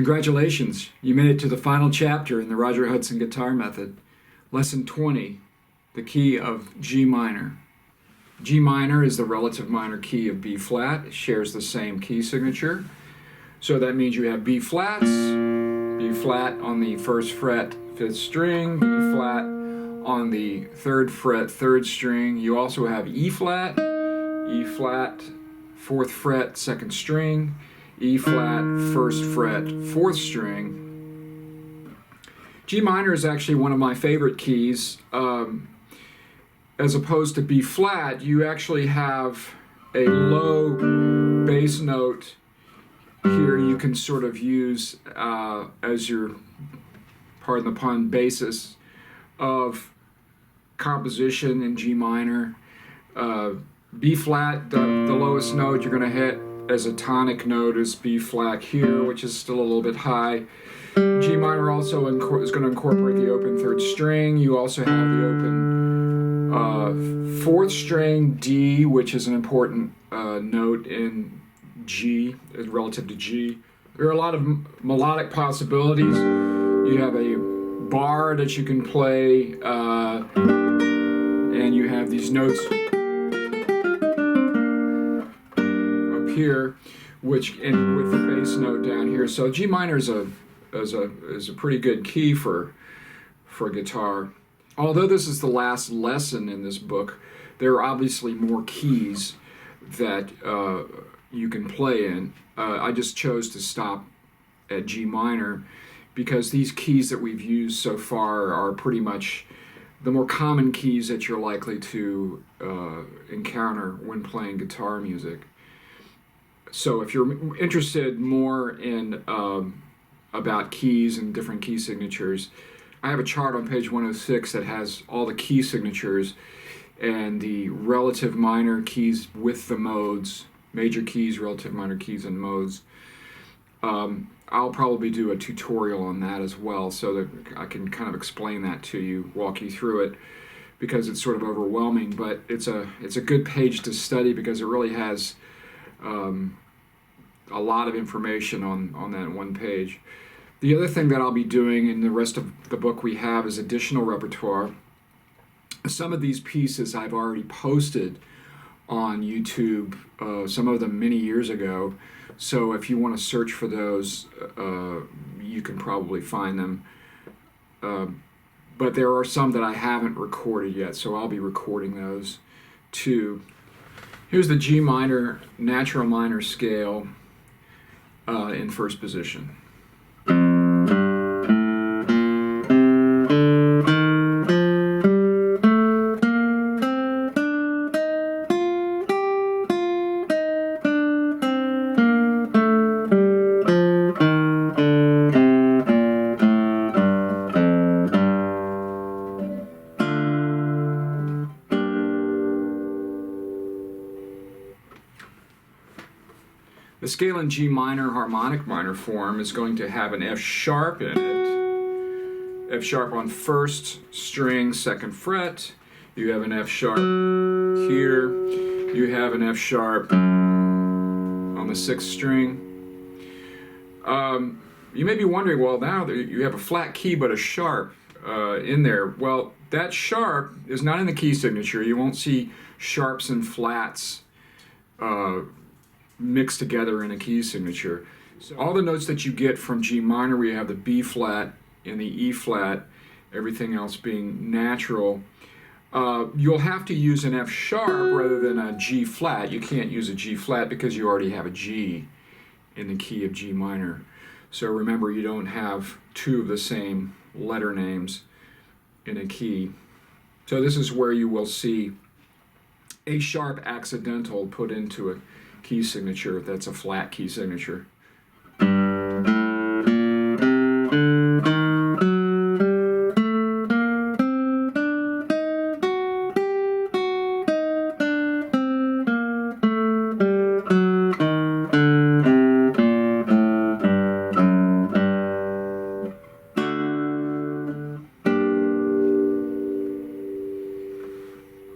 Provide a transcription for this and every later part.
Congratulations, you made it to the final chapter in the Roger Hudson guitar method. Lesson 20, the key of G minor. G minor is the relative minor key of B flat. It shares the same key signature. So that means you have B flats, B flat on the first fret, 5th string, B flat on the 3rd fret, 3rd string. You also have E flat, 4th fret, 2nd string, E flat, 1st fret, 4th string. G minor is actually one of my favorite keys. As opposed to B flat, you actually have a low bass note here you can sort of use as your, pardon the pun, basis of composition in G minor. B flat, the lowest note you're going to hit as a tonic note is B flat here, which is still a little bit high. G minor also is going to incorporate the open 3rd string. You also have the open 4th string D, which is an important note in G relative to G. There are a lot of melodic possibilities. You have a bar that you can play, and you have these notes up here, which with the bass note down here. So G minor is a pretty good key for guitar. Although this is the last lesson in this book, there are obviously more keys that you can play in. I just chose to stop at G minor because these keys that we've used so far are pretty much the more common keys that you're likely to encounter when playing guitar music. So if you're interested more in about keys and different key signatures, I have a chart on page 106 that has all the key signatures and the relative minor keys with the modes, major keys, relative minor keys, and modes. I'll probably do a tutorial on that as well so that I can kind of explain that to you, walk you through it, because it's sort of overwhelming, but it's a good page to study because it really has a lot of information on that one page. The other thing that I'll be doing in the rest of the book we have is additional repertoire. Some of these pieces I've already posted on YouTube, some of them many years ago. So if you want to search for those, you can probably find them. But there are some that I haven't recorded yet, so I'll be recording those too. Here's the G minor natural minor scale in first position. The scale in G minor harmonic minor form is going to have an F sharp in it. F sharp on 1st string, 2nd fret. You have an F sharp here. You have an F sharp on the 6th string. You may be wondering, well, now you have a flat key but a sharp in there. Well, that sharp is not in the key signature. You won't see sharps and flats mixed together in a key signature. So all the notes that you get from G minor, where you have the B flat and the E flat, everything else being natural, you'll have to use an F sharp rather than a G flat. You can't use a G flat because you already have a G in the key of G minor. So remember, you don't have two of the same letter names in a key. So this is where you will see a sharp accidental put into a key signature that's a flat key signature.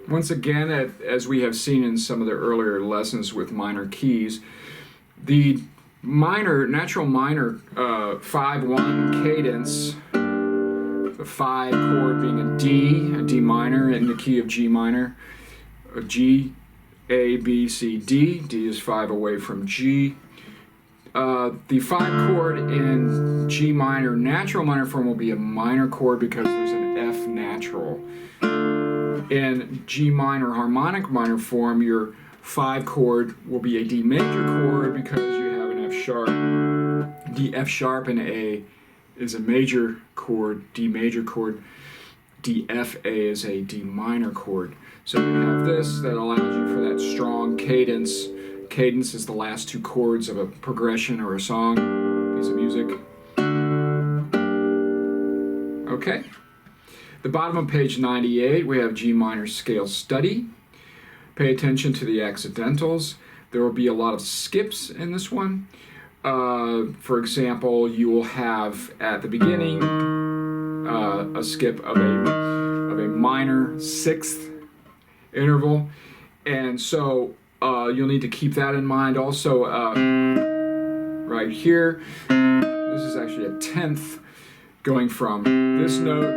Once again, as we have seen in some of the earlier lessons with minor keys, the natural minor 5/1 cadence. The 5 chord being a D minor in the key of G minor. A G, A, B, C, D. D is 5 away from G. The 5 chord in G minor natural minor form will be a minor chord because there's an F natural. In G minor harmonic minor form, your 5 chord will be a D major chord because you have an F sharp. D, F sharp, and A is a major chord, D major chord. D, F, A is a D minor chord. So you have this that allows you for that strong cadence. Cadence is the last 2 chords of a progression or a song, piece of music. Okay. The bottom of page 98, we have G minor scale study. Pay attention to the accidentals. There will be a lot of skips in this one. For example, you will have at the beginning a skip of a minor 6th interval, and so you'll need to keep that in mind. Also, right here, this is actually a 10th going from this note,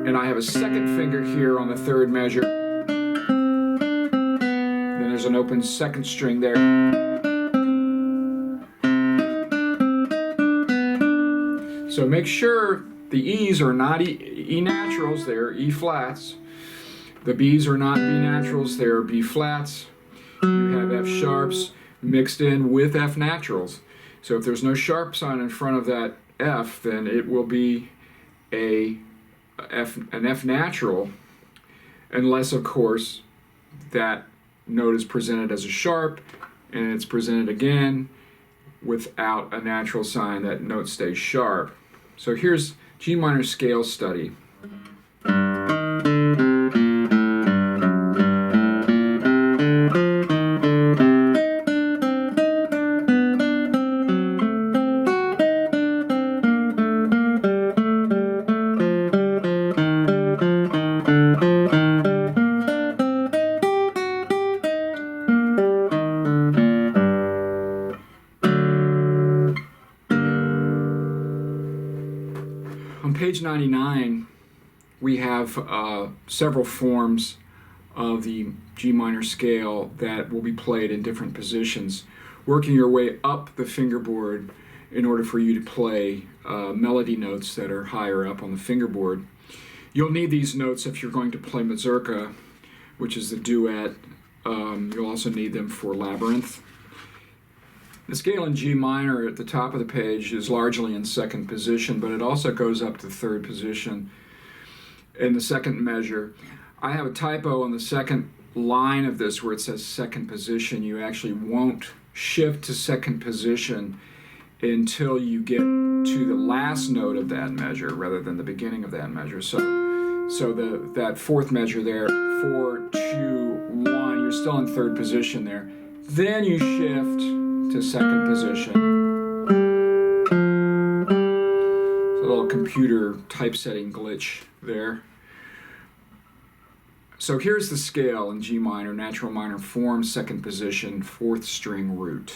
and I have a 2nd finger here on the 3rd measure. Then there's an open 2nd string there. So make sure the E's are not E naturals, they're E flats. The B's are not B naturals, they're B flats. You have F sharps mixed in with F naturals. So if there's no sharp sign in front of that F, then it will be an F natural, unless, of course, that note is presented as a sharp and it's presented again without a natural sign. That note stays sharp. So here's G minor scale study. On page 99, we have several forms of the G minor scale that will be played in different positions, working your way up the fingerboard in order for you to play melody notes that are higher up on the fingerboard. You'll need these notes if you're going to play mazurka, which is the duet. You'll also need them for labyrinth. The scale in G minor at the top of the page is largely in 2nd position, but it also goes up to 3rd position in the 2nd measure. I have a typo on the 2nd line of this where it says 2nd position. You actually won't shift to 2nd position until you get to the last note of that measure rather than the beginning of that measure. So that 4th measure there, 4, 2, 1, you're still in 3rd position there. Then you shift to 2nd position. It's a little computer typesetting glitch there. So here's the scale in G minor, natural minor form, 2nd position, 4th string root.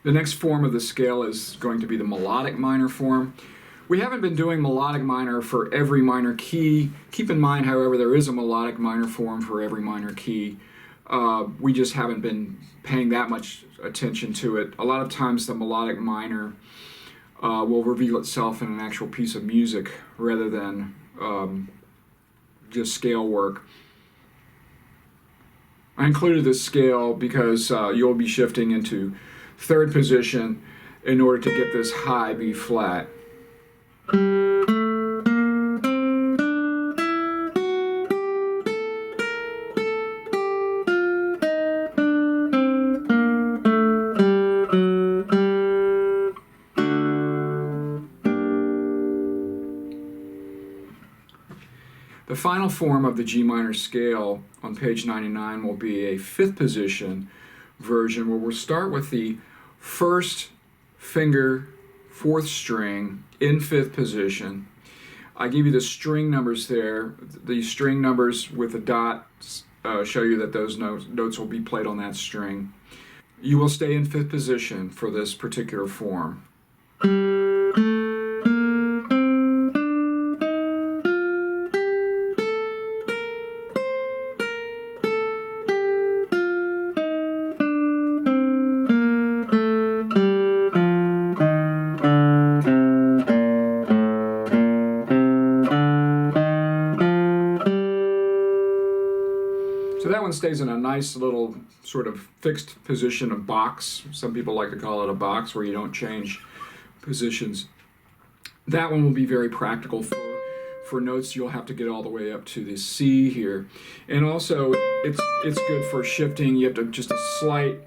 The next form of the scale is going to be the melodic minor form. We haven't been doing melodic minor for every minor key. Keep in mind, however, there is a melodic minor form for every minor key. We just haven't been paying that much attention to it. A lot of times the melodic minor will reveal itself in an actual piece of music rather than just scale work. I included this scale because you'll be shifting into 3rd position in order to get this high B flat. The final form of the G minor scale on page 99 will be a fifth position version where we'll start with the first finger, fourth string in fifth position. I give you the string numbers there. The string numbers with a dot show you that those notes will be played on that string. You will stay in fifth position for this particular form. So that one stays in a nice little sort of fixed position, a box. Some people like to call it a box where you don't change positions. That one will be very practical for notes you'll have to get all the way up to the C here. And also it's good for shifting. You have to just a slight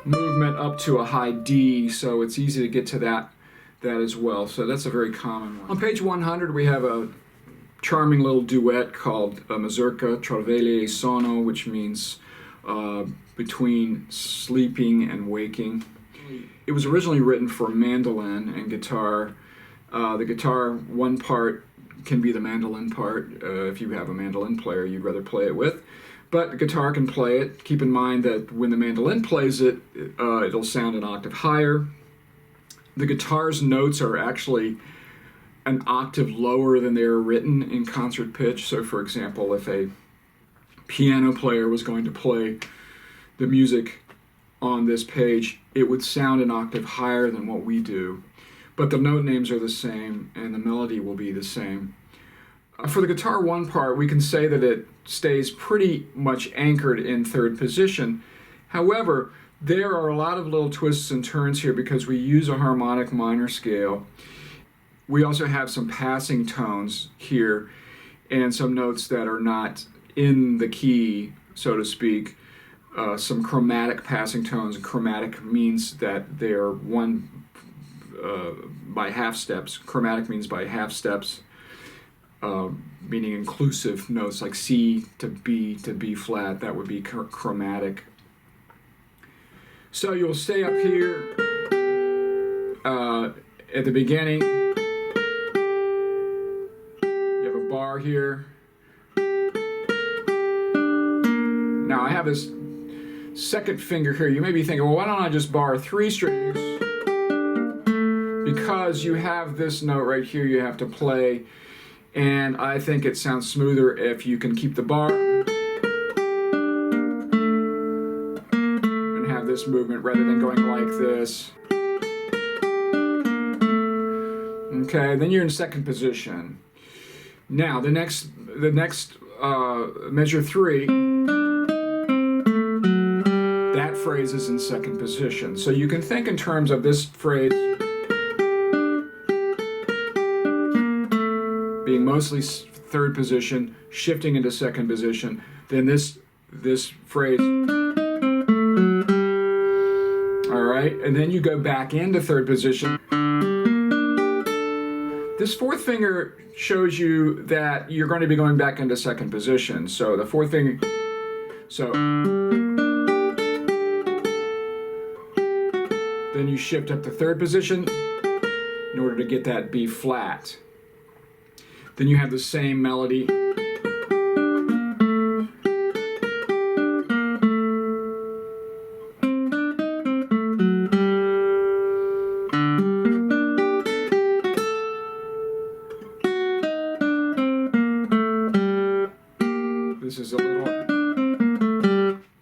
movement up to a high D, so it's easy to get to that as well. So that's a very common one. On page 100 we have a charming little duet called Mazurka Trovele e Sonno, which means between sleeping and waking. It was originally written for mandolin and guitar. The guitar one part can be the mandolin part. If you have a mandolin player you'd rather play it with. But the guitar can play it. Keep in mind that when the mandolin plays it, it'll sound an octave higher. The guitar's notes are actually an octave lower than they are written in concert pitch. So for example, if a piano player was going to play the music on this page, it would sound an octave higher than what we do. But the note names are the same and the melody will be the same. For the guitar one part, we can say that it stays pretty much anchored in third position. However, there are a lot of little twists and turns here because we use a harmonic minor scale. We also have some passing tones here and some notes that are not in the key, so to speak. Some chromatic passing tones. Chromatic means that they're one by half steps. Chromatic means by half steps, meaning inclusive notes like C to B flat. That would be chromatic. So you'll stay up here at the beginning. Bar here. Now I have this second finger here. You may be thinking, well, why don't I just bar 3 strings? Because you have this note right here you have to play, and I think it sounds smoother if you can keep the bar and have this movement rather than going like this. Okay, then you're in second position. Now the next measure 3, that phrase is in second position. So you can think in terms of this phrase being mostly third position, shifting into second position. Then this phrase, all right, and then you go back into third position. This fourth finger shows you that you're going to be going back into second position. So the fourth finger, so then you shift up to third position in order to get that B flat. Then you have the same melody.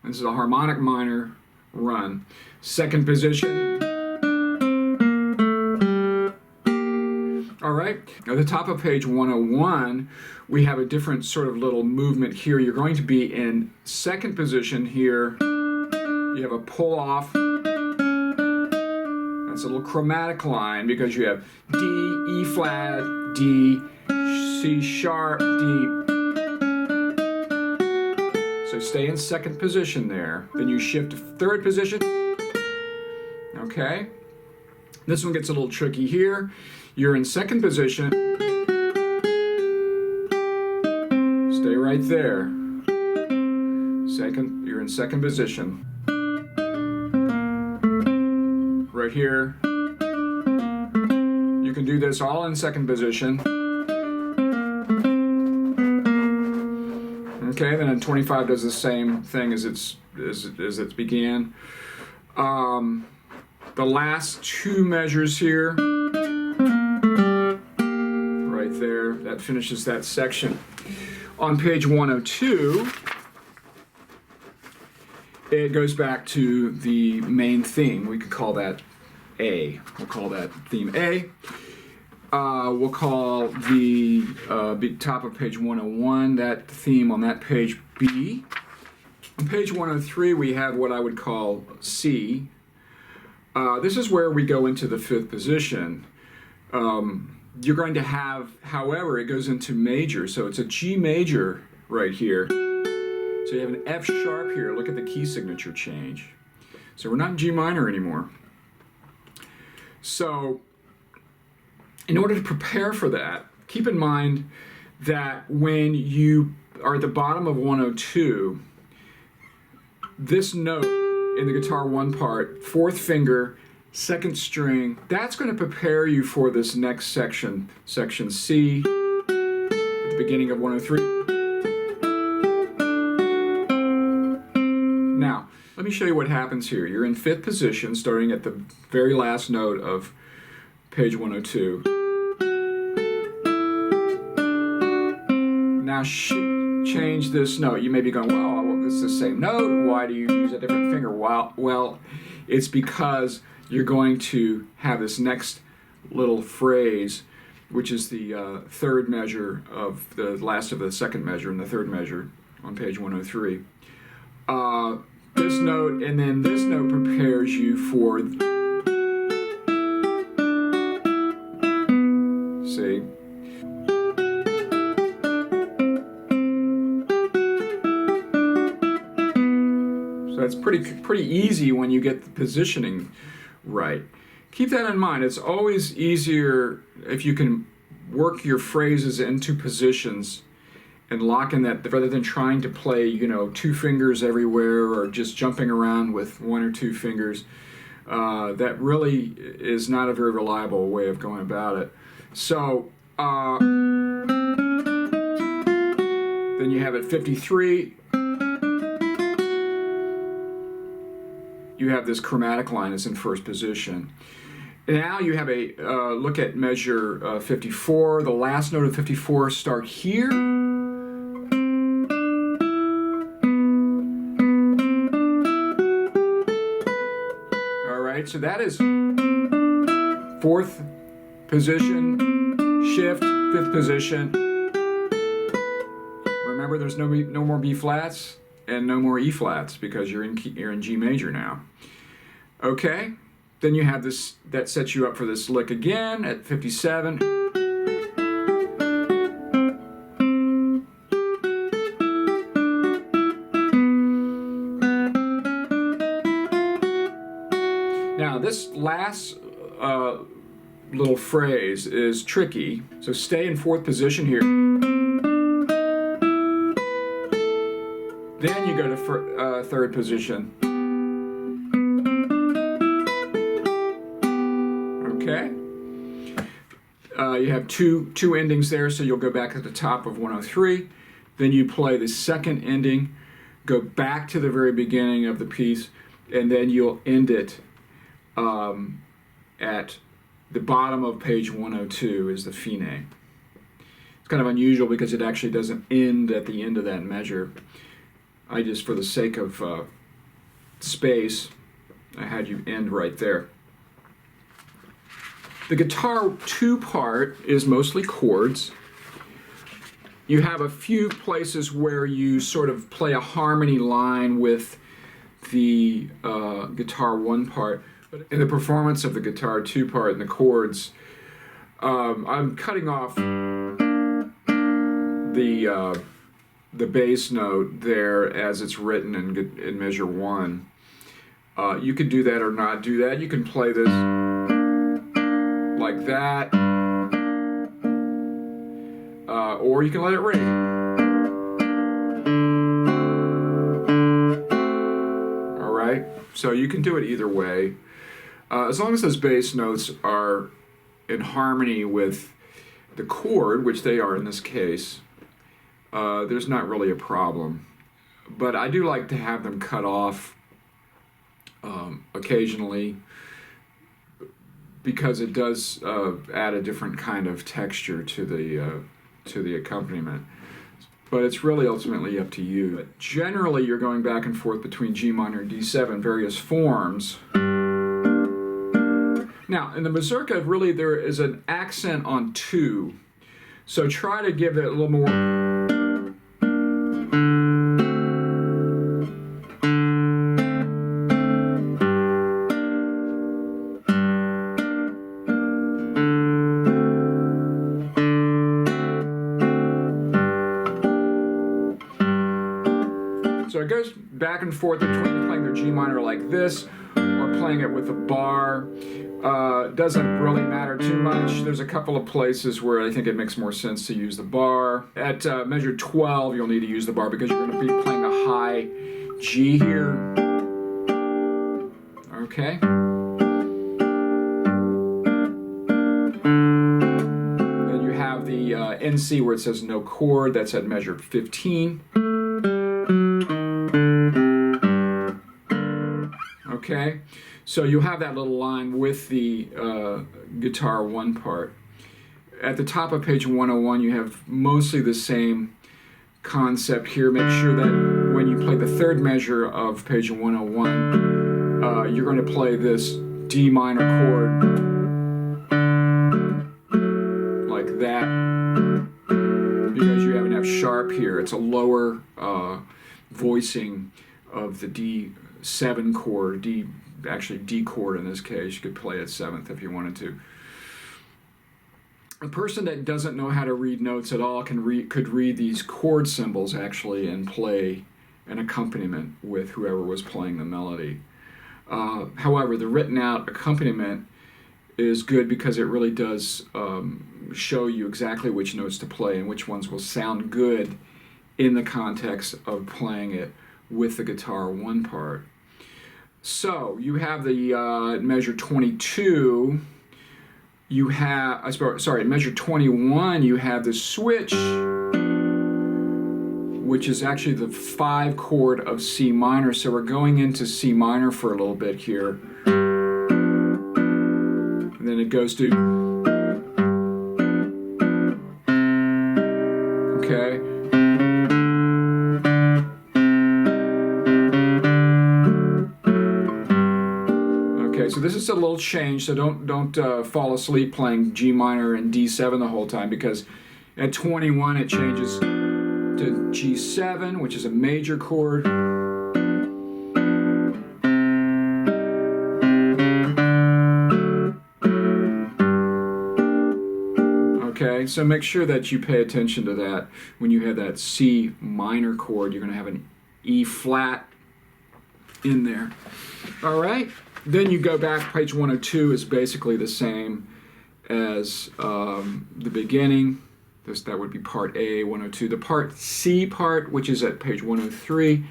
This is a harmonic minor run. Second position. All right, at the top of page 101, we have a different sort of little movement here. You're going to be in second position here. You have a pull off. That's a little chromatic line because you have D, E flat, D, C sharp, D. So stay in second position there. Then you shift to third position. Okay. This one gets a little tricky here. You're in second position. right there. You're in second position. Right here. You can do this all in second position. Okay, then in 25 does the same thing as it began. The last two measures here, right there, that finishes that section. On page 102, it goes back to the main theme. We could call that A. We'll call that theme A. We'll call the top of page 101, that theme on that page, B. On page 103, we have what I would call C. This is where we go into the fifth position. You're going to have, however, it goes into major, so it's a G major right here. So you have an F sharp here. Look at the key signature change. So we're not in G minor anymore. So in order to prepare for that, keep in mind that when you are at the bottom of 102, this note in the guitar one part, fourth finger, second string, that's going to prepare you for this next section, section C, at the beginning of 103. Now, let me show you what happens here. You're in fifth position, starting at the very last note of page 102. Now change this note. You may be going, well, it's the same note. Why do you use a different finger? Well, it's because you're going to have this next little phrase, which is the third measure of the last of the second measure and the third measure on page 103. This note and then this note prepares you for, see? So that's pretty easy when you get the positioning right. Keep that in mind. It's always easier if you can work your phrases into positions and lock in that, rather than trying to play, two fingers everywhere or just jumping around with one or two fingers. That really is not a very reliable way of going about it. So then you have at 53, you have this chromatic line is in first position. Now you have a look at measure 54. The last note of 54 start here. All right, so that is fourth position, shift, fifth position. Remember, there's no more B flats and no more E flats because you're in G major now. Okay, then you have this, that sets you up for this lick again at 57. Now this last little phrase is tricky, so stay in fourth position here. Then you go to third position. Okay. You have two endings there, so you'll go back at the top of 103. Then you play the second ending, go back to the very beginning of the piece, and then you'll end it at the bottom of page 102 is the fine. It's kind of unusual because it actually doesn't end at the end of that measure. I just, for the sake of space, I had you end right there. The guitar two part is mostly chords. You have a few places where you sort of play a harmony line with the guitar one part. But in the performance of the guitar two part and the chords, I'm cutting off the bass note there as it's written in measure 1. You could do that or not do that. You can play this like that, or you can let it ring. So you can do it either way. As long as those bass notes are in harmony with the chord, which they are in this case, there's not really a problem. But I do like to have them cut off occasionally, because it does add a different kind of texture to the accompaniment. But it's really ultimately up to you. But generally, you're going back and forth between G minor and D7, various forms. Now, in the mazurka, really there is an accent on 2. So try to give it a little more. So it goes back and forth between playing their G minor like this or playing it with a bar. Doesn't really matter too much. There's a couple of places where I think it makes more sense to use the bar. At measure 12, you'll need to use the bar because you're going to be playing a high G here. Okay. Then you have the NC where it says no chord. That's at measure 15. Okay, so you have that little line with the guitar 1 part. At the top of page 101, you have mostly the same concept here. Make sure that when you play the 3rd measure of page 101, you're going to play this D minor chord like that, because you have an F sharp here. It's a lower voicing of the D7 chord, actually D chord in this case. You could play it 7th if you wanted to. A person that doesn't know how to read notes at all could read these chord symbols actually and play an accompaniment with whoever was playing the melody. However, the written out accompaniment is good because it really does show you exactly which notes to play and which ones will sound good in the context of playing it with the guitar 1 part. So you have the measure 22. You have, measure 21. You have the switch, which is actually the 5 chord of C minor. So we're going into C minor for a little bit here, and then it goes to. Okay. So this is a little change, so don't fall asleep playing G minor and D7 the whole time, because at 21 it changes to G7, which is a major chord. Okay, so make sure that you pay attention to that. When you have that C minor chord, you're going to have an E flat in there. All right. Then you go back, page 102 is basically the same as the beginning. That would be part A, 102. The part C part, which is at page 103,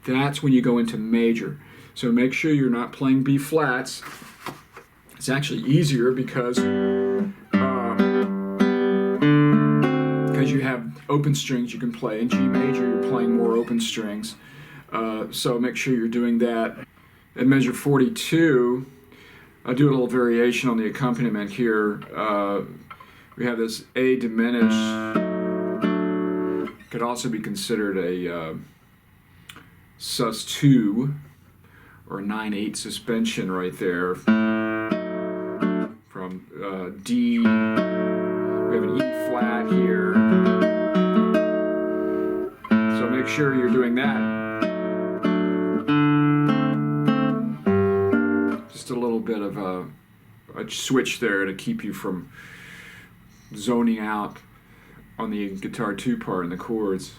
that's when you go into major. So make sure you're not playing B flats. It's actually easier because you have open strings you can play. In G major, you're playing more open strings. So make sure you're doing that. At measure 42, I'll do a little variation on the accompaniment here. We have this A diminished. Could also be considered a sus2 or 9/8 suspension right there. From D, we have an E flat here. So make sure you're doing that. A little bit of a switch there to keep you from zoning out on the guitar 2 part and the chords.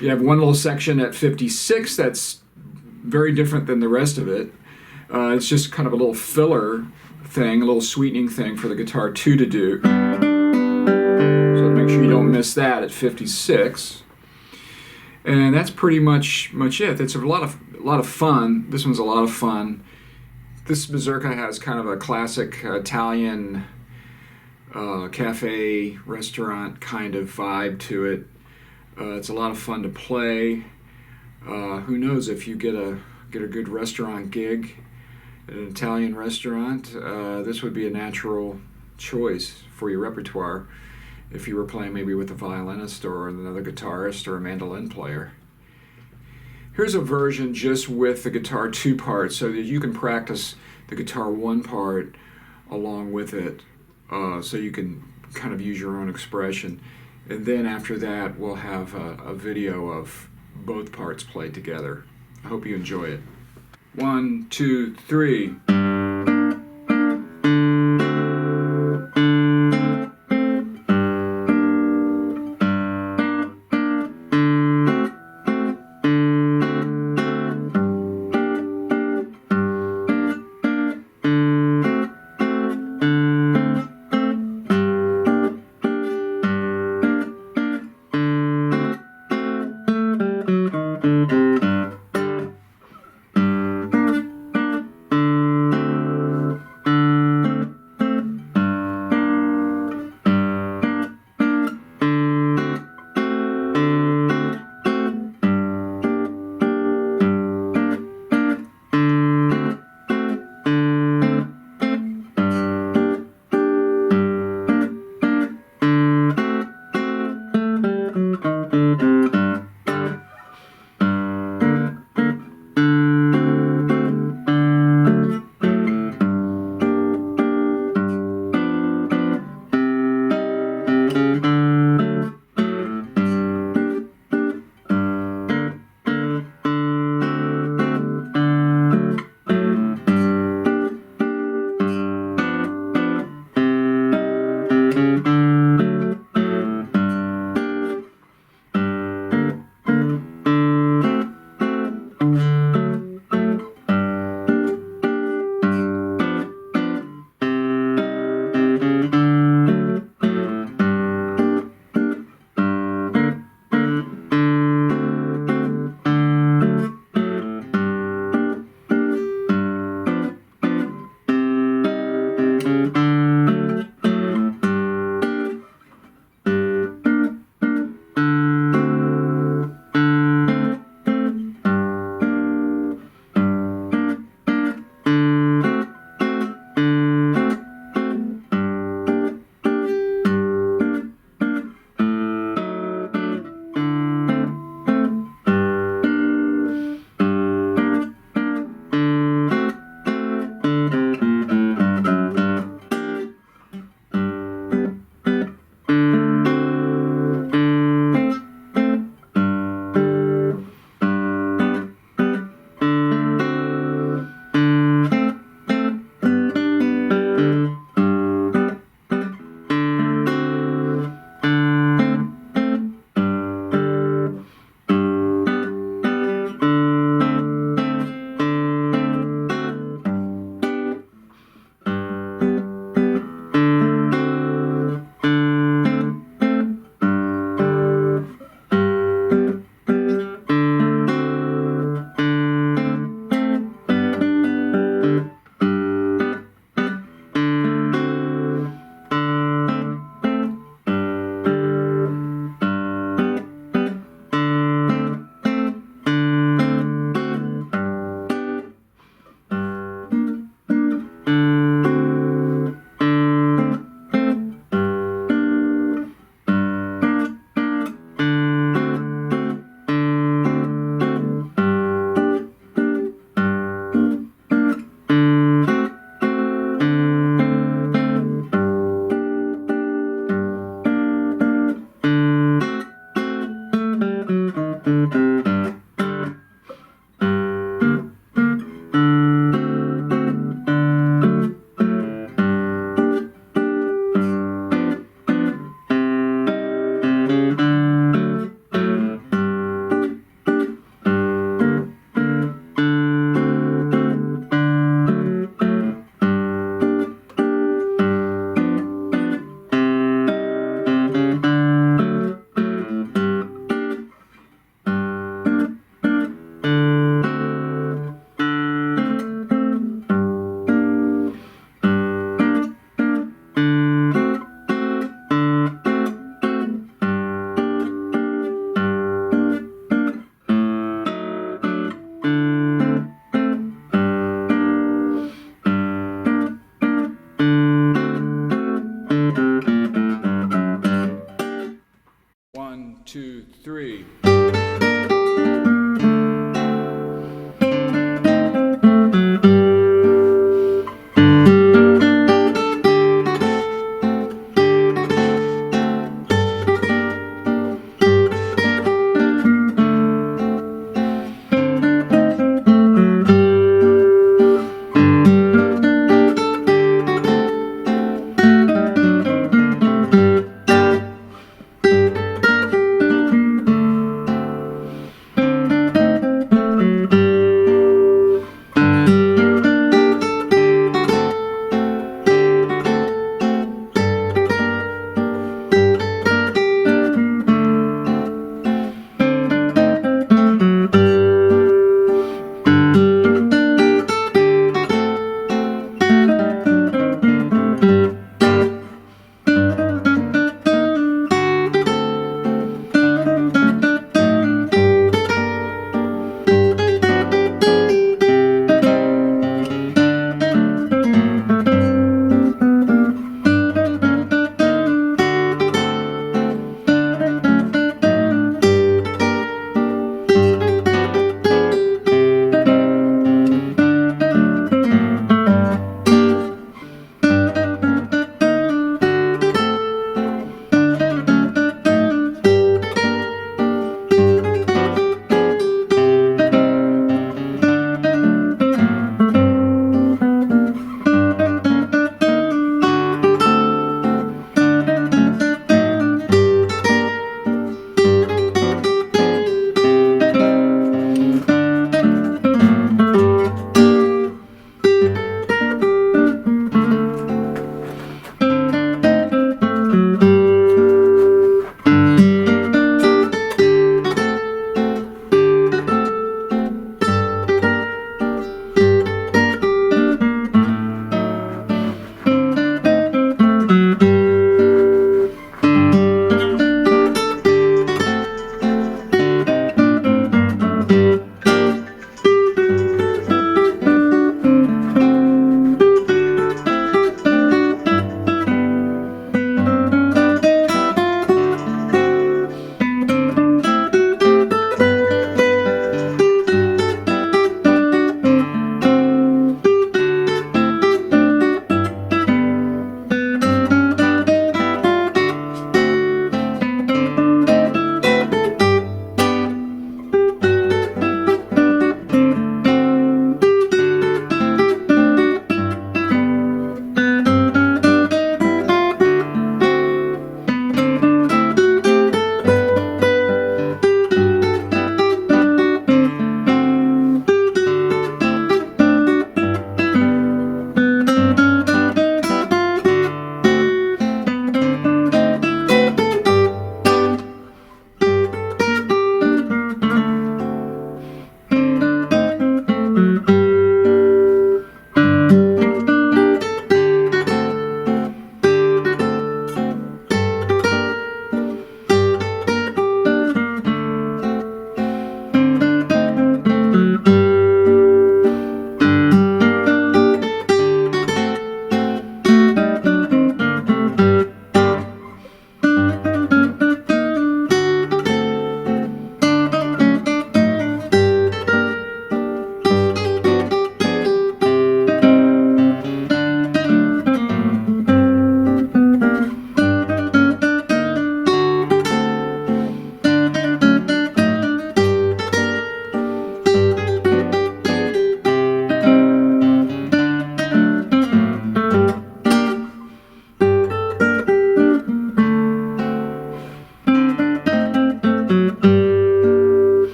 You have one little section at 56 that's very different than the rest of it. It's just kind of a little filler thing, a little sweetening thing for the guitar 2 to do. So make sure you don't miss that at 56. And that's pretty much it. It's a lot of a lot of fun. This one's a lot of fun. This mazurka has kind of a classic Italian cafe, restaurant kind of vibe to it. It's a lot of fun to play. Who knows if you get a good restaurant gig at an Italian restaurant, this would be a natural choice for your repertoire if you were playing maybe with a violinist or another guitarist or a mandolin player. Here's a version just with the guitar 2 part so that you can practice the guitar 1 part along with it, so you can kind of use your own expression. And then after that, we'll have a video of both parts played together. I hope you enjoy it. 1, 2, 3. 1, 2, 3.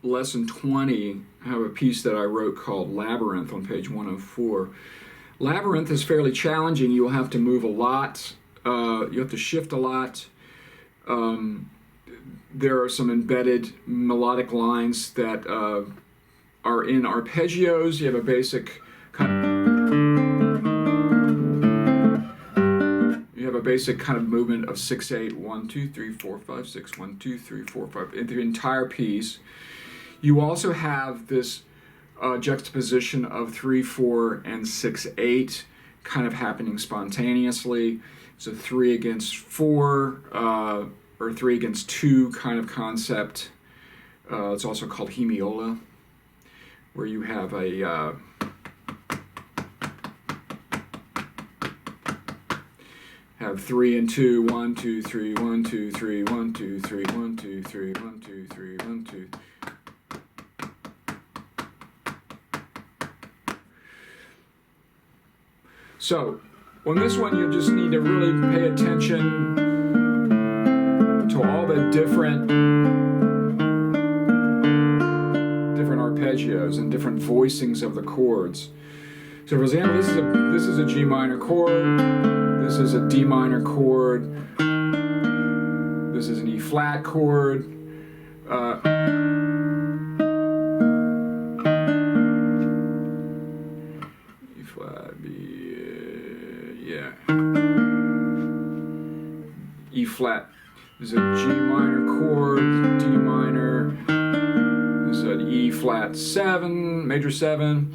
lesson 20, I have a piece that I wrote called Labyrinth on page 104. Labyrinth is fairly challenging. You'll have to move a lot. You have to shift a lot. There are some embedded melodic lines that are in arpeggios. You have a basic kind of movement of 6/8, 1, 2, 3, 4, 5, 6, 1, 2, 3, 4, 5 in the entire piece. You also have this juxtaposition of 3, 4, and 6, 8 kind of happening spontaneously. It's a 3 against 4 or 3 against 2 kind of concept. It's also called hemiola, where you have a have 3 and 2, 1, 2, 3, 1, 2, 3, 1, 2, 3, 1, 2, 3, 1, 2, 3, 1, 2. So, on this one, you just need to really pay attention to all the different arpeggios and different voicings of the chords. So, for example, this is a G minor chord. This is a D minor chord. This is an E flat chord. E flat, B, yeah. E flat. This is a G minor chord, D minor. This is an E flat 7, major 7.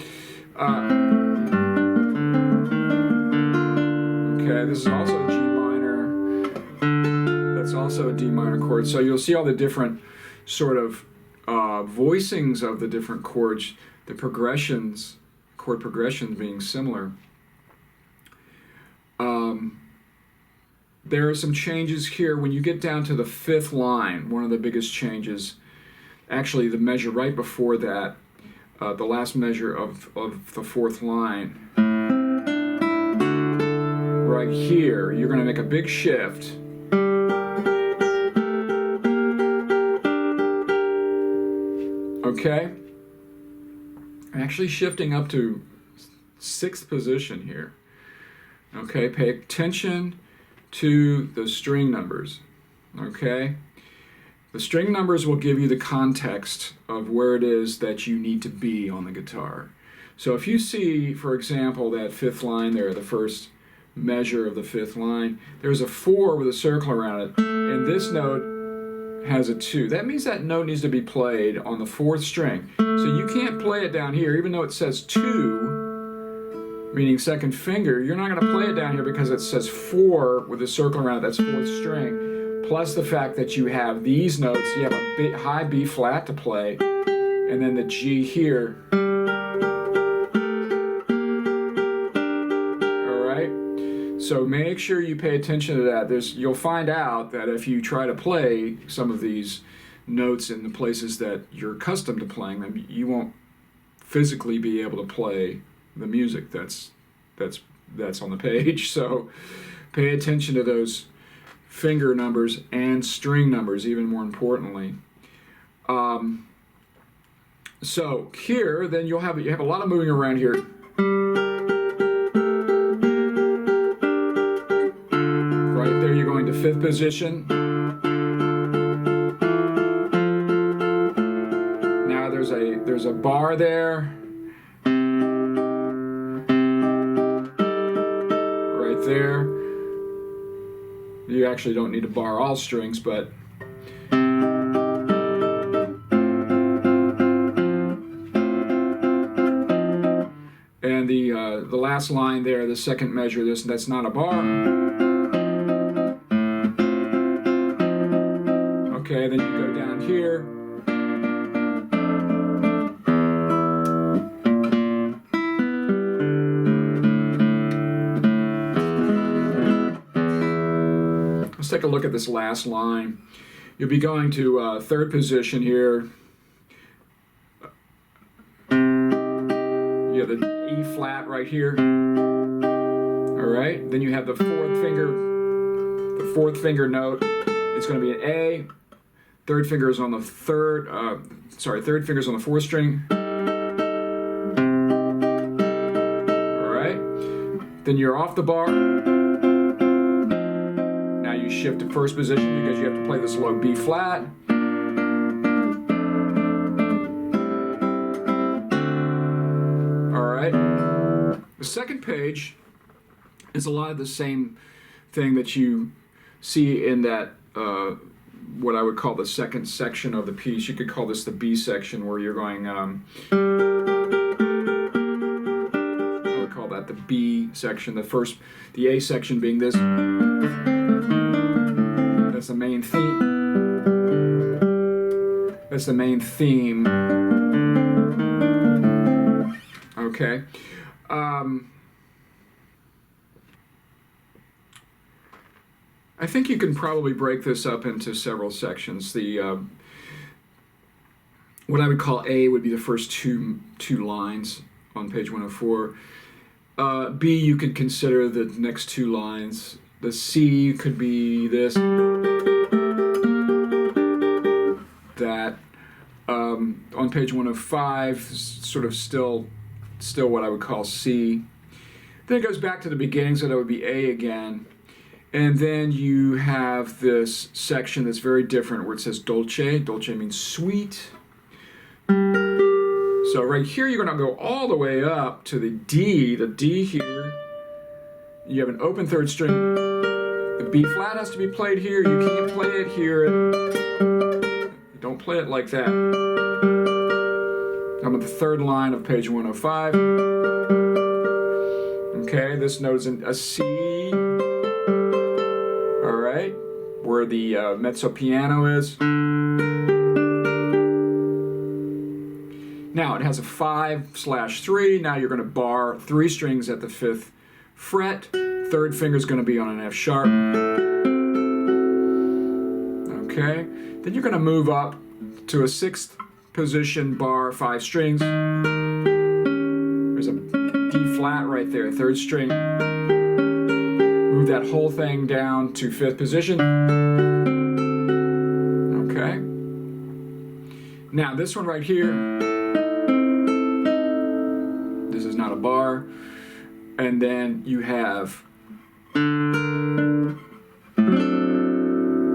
Okay, this is also a G minor. That's also a D minor chord. So you'll see all the different sort of voicings of the different chords, the progressions, chord progressions being similar. There are some changes here. When you get down to the 5th line, one of the biggest changes, actually the measure right before that, the last measure of the 4th line, right here, you're going to make a big shift. Okay? Actually shifting up to 6th position here. Okay, pay attention to the string numbers. Okay? The string numbers will give you the context of where it is that you need to be on the guitar. So if you see, for example, that 5th line there, the first measure of the 5th line, there's a 4 with a circle around it, and this note has a 2. That means that note needs to be played on the 4th string. So you can't play it down here, even though it says 2, meaning 2nd finger. You're not going to play it down here because it says 4 with a circle around it. That's 4th string. Plus the fact that you have these notes, you have a big, high B flat to play, and then the G here. So make sure you pay attention to that. You'll find out that if you try to play some of these notes in the places that you're accustomed to playing them, you won't physically be able to play the music that's on the page. So pay attention to those finger numbers and string numbers, even more importantly. So here, then you have a lot of moving around here. You're going to 5th position. Now there's a bar there. Right there. You actually don't need to bar all strings, but and the last line there, the 2nd measure, that's not a bar. Okay, then you go down here. Let's take a look at this last line. You'll be going to 3rd position here. You have the E flat right here. All right, then you have the 4th finger note. It's going to be an A. Third finger is on the third finger's on the fourth string. All right. Then you're off the bar. Now you shift to first position because you have to play this low B flat. All right. The second page is a lot of the same thing that you see in that what I would call the second section of the piece. You could call this the B section, where you're going, I would call that the B section. The A section being this. That's the main theme. That's the main theme. Okay. I think you can probably break this up into several sections. The what I would call A would be the first two lines on page 104. B, you could consider the next two lines. The C could be this, that. On page 105, sort of still what I would call C. Then it goes back to the beginning, so that would be A again. And then you have this section that's very different where it says dolce. Dolce means sweet. So right here you're going to go all the way up to the D. The D here, you have an open third string. The B flat has to be played here. You can't play it here. Don't play it like that. I'm at the third line of page 105. Okay, this note is a C. Where the mezzo piano is. Now it has a 5/3. Now you're going to bar 3 strings at the 5th fret. Third finger is going to be on an F sharp. Okay. Then you're going to move up to a 6th position, bar 5 strings. There's a D flat right there, 3rd string. Move that whole thing down to 5th position. Okay. Now this one right here, this is not a bar. And then you have,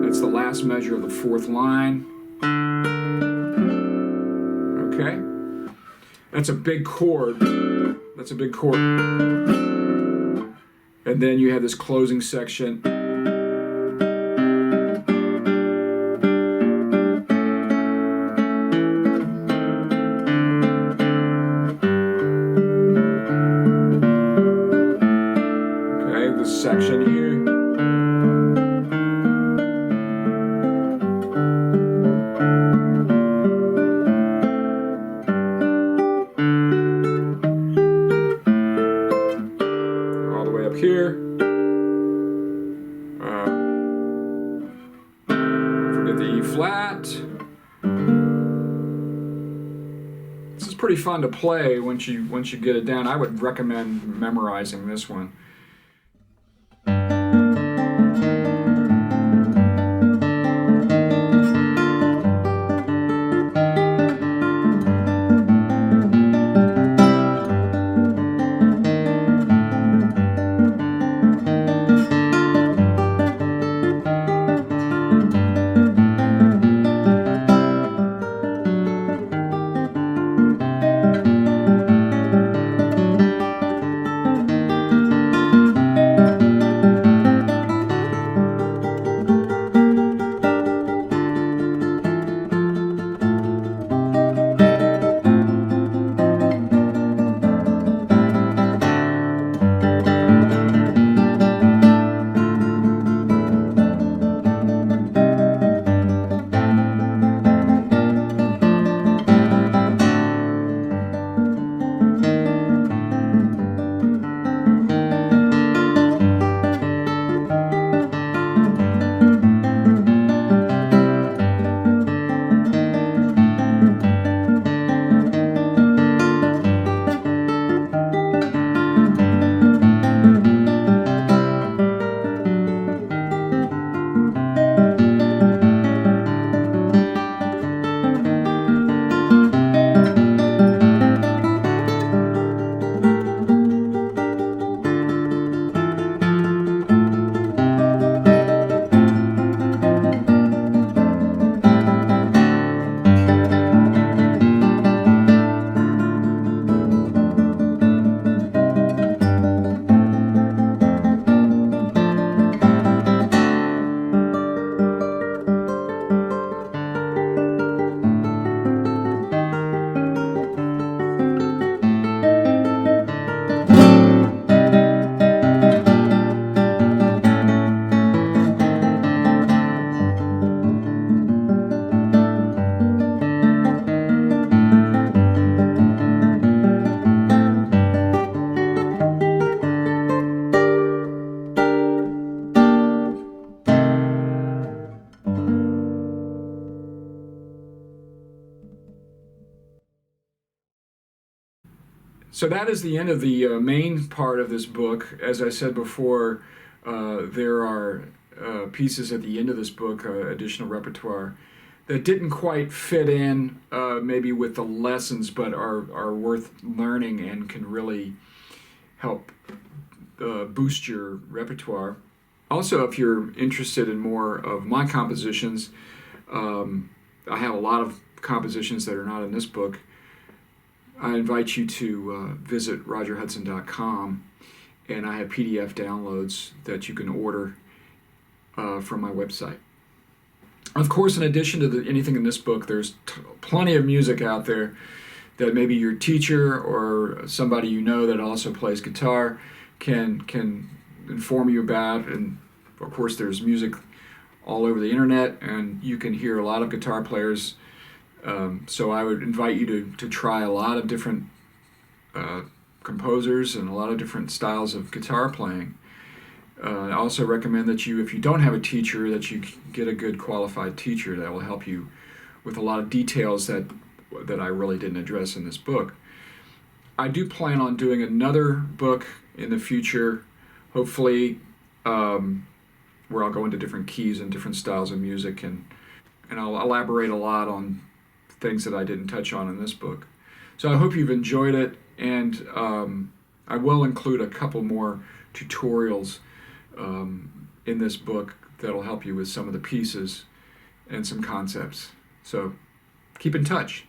that's the last measure of the 4th line. Okay. That's a big chord. That's a big chord. And then you have this closing section. Okay, this section here. Here, forget the E flat. This is pretty fun to play once you get it down. I would recommend memorizing this one. So that is the end of the main part of this book. As I said before, there are pieces at the end of this book, additional repertoire, that didn't quite fit in maybe with the lessons, but are worth learning and can really help boost your repertoire. Also, if you're interested in more of my compositions, I have a lot of compositions that are not in this book. I invite you to visit rogerhudson.com, and I have PDF downloads that you can order from my website. Of course, in addition to anything in this book, there's plenty of music out there that maybe your teacher or somebody you know that also plays guitar can inform you about. And of course, there's music all over the internet, and you can hear a lot of guitar players. So I would invite you to try a lot of different composers and a lot of different styles of guitar playing. I also recommend that if you don't have a teacher, that you get a good qualified teacher that will help you with a lot of details that I really didn't address in this book. I do plan on doing another book in the future, hopefully, where I'll go into different keys and different styles of music, and I'll elaborate a lot on things that I didn't touch on in this book. So I hope you've enjoyed it, and I will include a couple more tutorials in this book that'll help you with some of the pieces and some concepts. So keep in touch.